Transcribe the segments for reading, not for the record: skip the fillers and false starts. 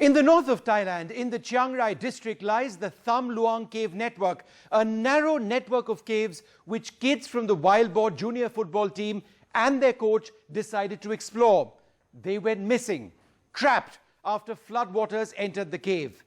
In the north of Thailand, in the Chiang Rai district, lies the Tham Luang Cave Network, a narrow network of caves which kids from the Wild Boar junior football team and their coach decided to explore. They went missing, trapped after floodwaters entered the cave.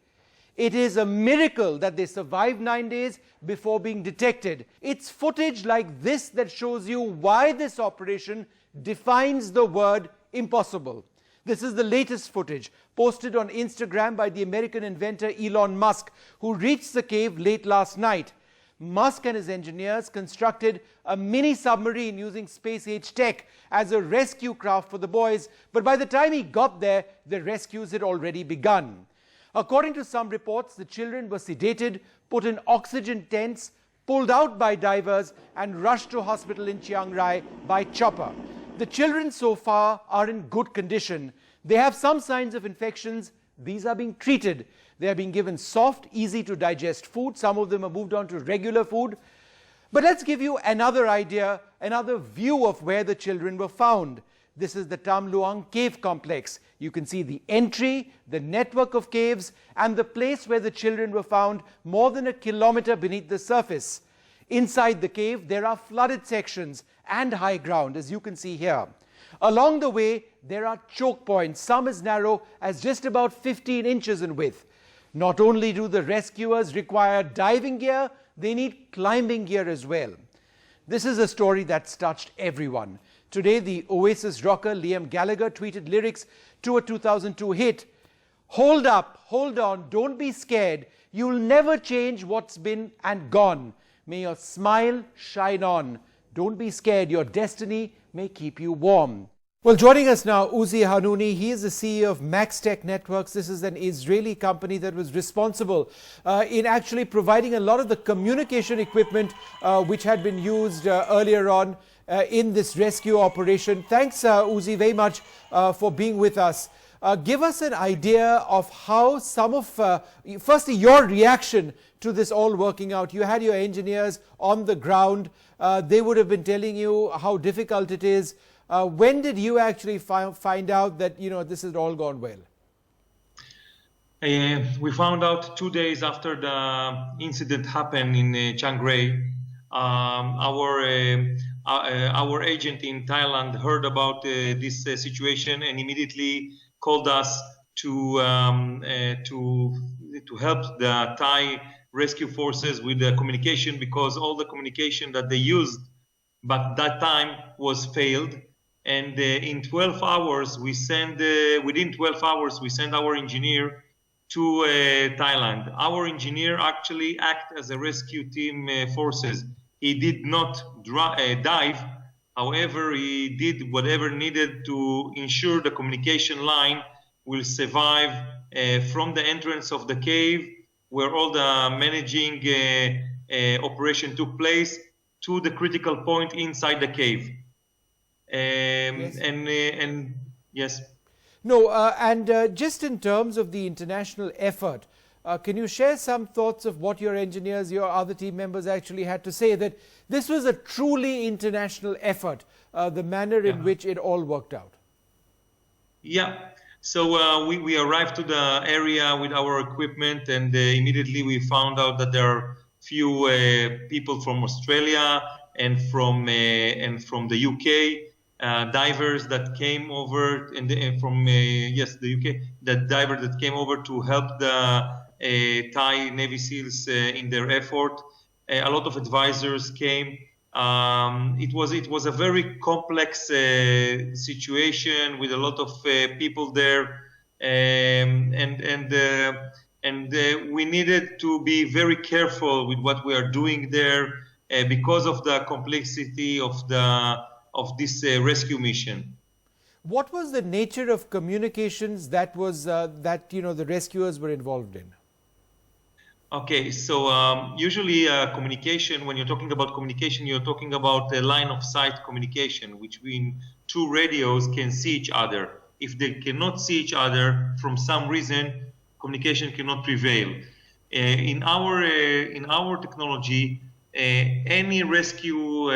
It is a miracle that they survived 9 days before being detected. It's footage like this that shows you why this operation defines the word impossible. This is the latest footage posted on Instagram by the American inventor Elon Musk, who reached the cave late last night. Musk and his engineers constructed a mini submarine using space-age tech as a rescue craft for the boys, but by the time he got there, the rescues had already begun. According to some reports, the children were sedated, put in oxygen tents, pulled out by divers and rushed to hospital in Chiang Rai by chopper. The children so far are in good condition. They have some signs of infections. These are being treated. They are being given soft, easy to digest food. Some of them have moved on to regular food. But let's give you another idea, another view of where the children were found. This is the Tham Luang Cave Complex. You can see the entry, the network of caves, and the place where the children were found more than a kilometer beneath the surface. Inside the cave, there are flooded sections and high ground, as you can see here. Along the way, there are choke points, some as narrow as just about 15 inches in width. Not only do the rescuers require diving gear, they need climbing gear as well. This is a story that's touched everyone. Today, the Oasis rocker Liam Gallagher tweeted lyrics to a 2002 hit. "Hold up, hold on, don't be scared. You'll never change what's been and gone. May your smile shine on. Don't be scared, your destiny may keep you warm." Well, joining us now, Uzi Hanouni. He is the CEO of Max Tech Networks. This is an Israeli company that was responsible in actually providing a lot of the communication equipment which had been used earlier on in this rescue operation. Thanks, Uzi, very much for being with us. Give us an idea of how some of, firstly, your reaction to this all working out. You had your engineers on the ground. They would have been telling you how difficult it is. When did you actually find out that, this had all gone well? We found out 2 days after the incident happened in Chiang Rai. Our agent in Thailand heard about this situation and immediately called us to help the Thai rescue forces with the communication, because all the communication that they used but that time was failed. And in 12 hours, within 12 hours, we sent our engineer to Thailand. Our engineer actually acted as a rescue team forces. He did not dive. However, he did whatever needed to ensure the communication line will survive from the entrance of the cave, where all the managing operation took place, to the critical point inside the cave. Yes. No, and just in terms of the international effort, can you share some thoughts of what your engineers, your other team members actually had to say, that this was a truly international effort, the manner in which it all worked out? Yeah. So we arrived to the area with our equipment, and immediately we found out that there are few people from Australia and from the UK. Divers that came over, and from the UK, the diver that came over to help the Thai Navy SEALs in their effort. A lot of advisors came. It was a very complex situation with a lot of people there, and we needed to be very careful with what we are doing there because of the complexity of this rescue mission. What was the nature of communications that the rescuers were involved in? Okay, so usually communication, when you're talking about communication, you're talking about a line of sight communication, which means two radios can see each other. If they cannot see each other, from some reason, communication cannot prevail. In our technology, any rescue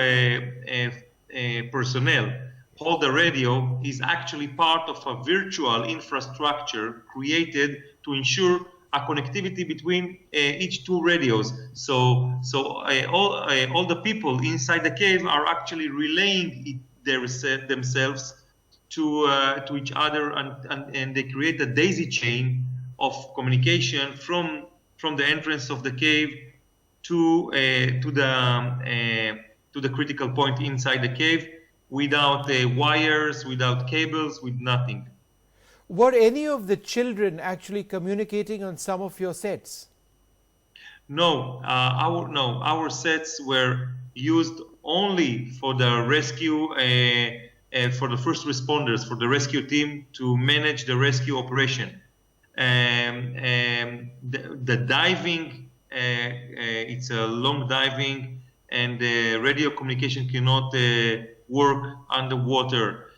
personnel hold the radio is actually part of a virtual infrastructure created to ensure a connectivity between each two radios. So all the people inside the cave are actually relaying themselves to each other, and they create a daisy chain of communication from the entrance of the cave to the critical point inside the cave, without wires, without cables, with nothing. Were any of the children actually communicating on some of your sets? No, our sets were used only for the rescue, for the first responders, for the rescue team to manage the rescue operation. The diving, it's a long diving, and the radio communication cannot work underwater.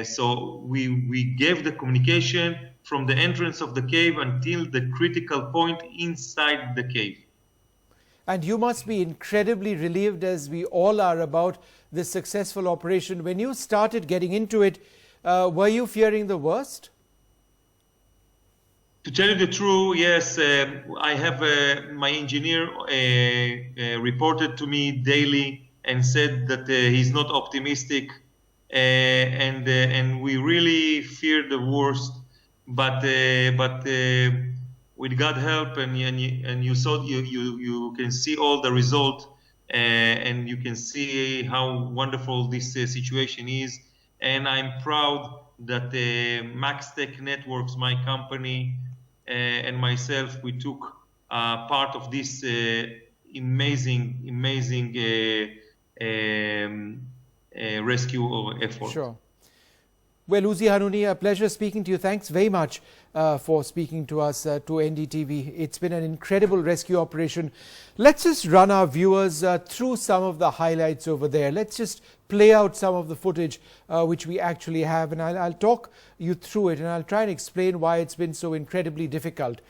So we gave the communication from the entrance of the cave until the critical point inside the cave. And you must be incredibly relieved, as we all are, about this successful operation. When you started getting into it, were you fearing the worst? To tell you the truth, yes. I have my engineer reported to me daily and said that he's not optimistic, and we really feared the worst. But with God's help, and you saw, you can see all the result, and you can see how wonderful this situation is. And I'm proud that MaxTech Networks, my company, and myself, we took part of this amazing rescue effort. Sure. Well, Uzi Hanouni, a pleasure speaking to you. Thanks very much for speaking to us, to NDTV. It's been an incredible rescue operation. Let's just run our viewers through some of the highlights over there. Let's just play out some of the footage which we actually have, and I'll talk you through it, and I'll try and explain why it's been so incredibly difficult.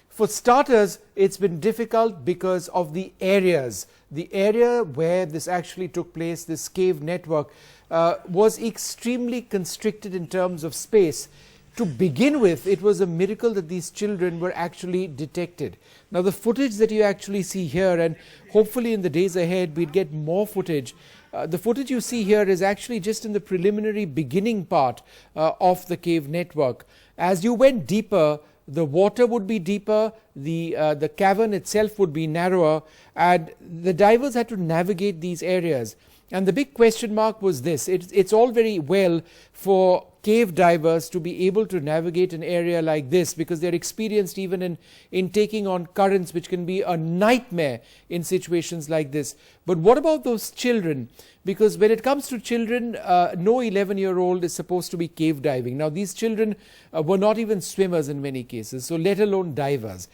For starters, it's been difficult because of the areas. The area where this actually took place, this cave network, was extremely constricted in terms of space. To begin with, it was a miracle that these children were actually detected. Now, the footage that you actually see here, and hopefully in the days ahead we'd get more footage. The footage you see here is actually just in the preliminary beginning part of the cave network. As you went deeper, the water would be deeper, the cavern itself would be narrower, and the divers had to navigate these areas. And the big question mark was this: it's all very well for cave divers to be able to navigate an area like this, because they're experienced even in taking on currents, which can be a nightmare in situations like this. But what about those children? Because when it comes to children, no 11-year-old is supposed to be cave diving. Now, these children were not even swimmers in many cases, so let alone divers.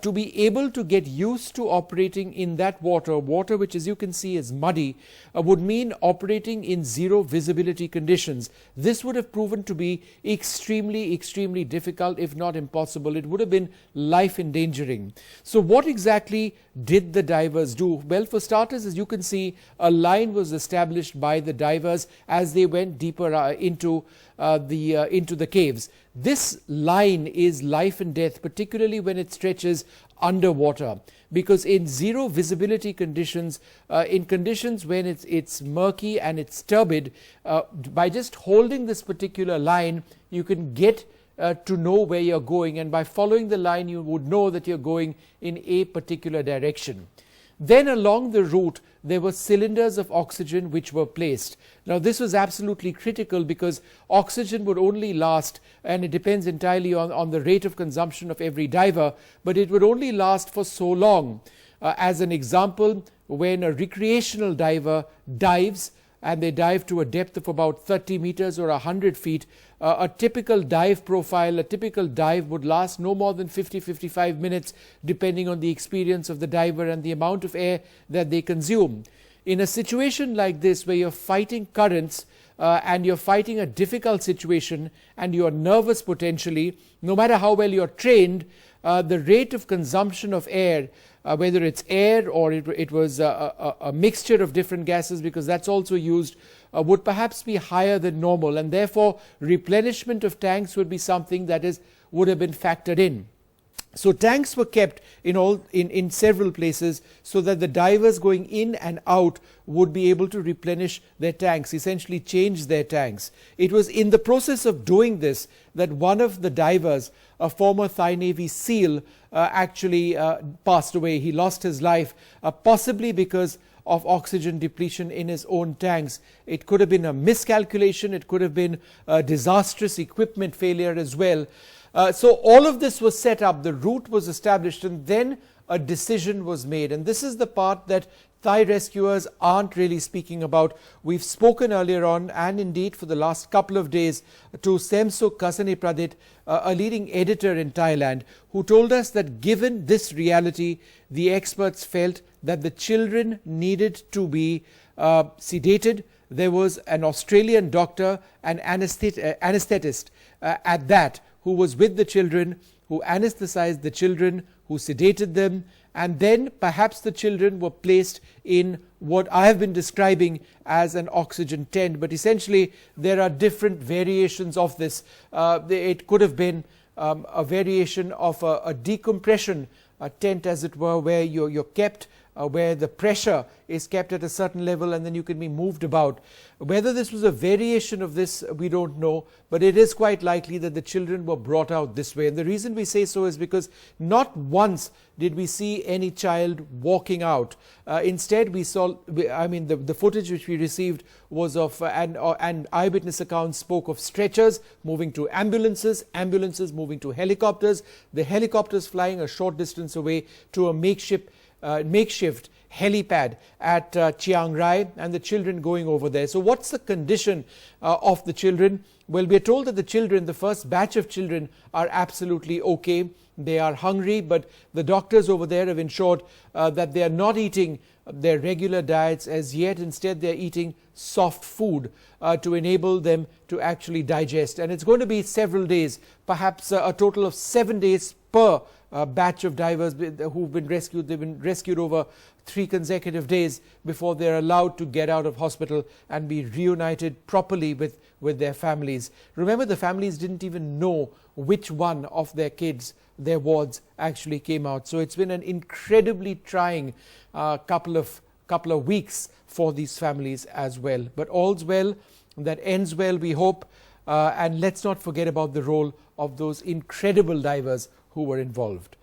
To be able to get used to operating in that water which, as you can see, is muddy, would mean operating in zero visibility conditions. This would have proven to be extremely difficult, if not impossible. It would have been life endangering. So what exactly did the divers do? Well, for starters, as you can see, a line was established by the divers as they went deeper into the caves. This line is life and death, particularly when it stretches underwater, because in zero visibility conditions, in conditions when it's murky and it's turbid, by just holding this particular line, you can get to know where you're going, and by following the line you would know that you're going in a particular direction. Then along the route there were cylinders of oxygen which were placed. Now, this was absolutely critical, because oxygen would only last, and it depends entirely on the rate of consumption of every diver, but it would only last for so long. As an example, when a recreational diver dives, and they dive to a depth of about 30 meters or 100 feet, a typical dive profile, a typical dive would last no more than 50-55 minutes, depending on the experience of the diver and the amount of air that they consume. In a situation like this, where you're fighting currents and you're fighting a difficult situation and you're nervous potentially, no matter how well you're trained, the rate of consumption of air, whether it's air or it was a mixture of different gases, because that's also used, would perhaps be higher than normal, and therefore replenishment of tanks would be something that would have been factored in. So tanks were kept in several places so that the divers going in and out would be able to replenish their tanks, essentially change their tanks. It was in the process of doing this that one of the divers, a former Thai Navy SEAL, actually passed away. He lost his life, possibly because of oxygen depletion in his own tanks. It could have been a miscalculation, it could have been a disastrous equipment failure as well. So all of this was set up, the route was established, and then a decision was made. And this is the part that Thai rescuers aren't really speaking about. We've spoken earlier on, and indeed for the last couple of days, to Semsuk Kasanipradit, a leading editor in Thailand, who told us that given this reality, the experts felt that the children needed to be sedated. There was an Australian doctor, an anesthetist at that, who was with the children, who anesthetized the children, who sedated them, and then perhaps the children were placed in what I have been describing as an oxygen tent. But essentially there are different variations of this. It could have been a variation of a decompression tent, as it were, where you're kept, where the pressure is kept at a certain level and then you can be moved about. Whether this was a variation of this, we don't know, but it is quite likely that the children were brought out this way. And the reason we say so is because not once did we see any child walking out. Instead, we saw, the footage which we received was of, and eyewitness accounts spoke of stretchers moving to ambulances, ambulances moving to helicopters, the helicopters flying a short distance away to a makeshift helipad at Chiang Rai, and the children going over there. So what's the condition of the children? Well, we are told that the children, the first batch of children, are absolutely okay. They are hungry, but the doctors over there have ensured that they are not eating their regular diets as yet. Instead, they are eating soft food to enable them to actually digest. And it's going to be several days, perhaps a total of 7 days per batch of divers who've been rescued. They've been rescued over 3 consecutive days before they're allowed to get out of hospital and be reunited properly with their families. Remember, the families didn't even know which one of their kids, their wards, actually came out. So it's been an incredibly trying couple of weeks for these families as well. But all's well that ends well, we hope. And let's not forget about the role of those incredible divers who were involved.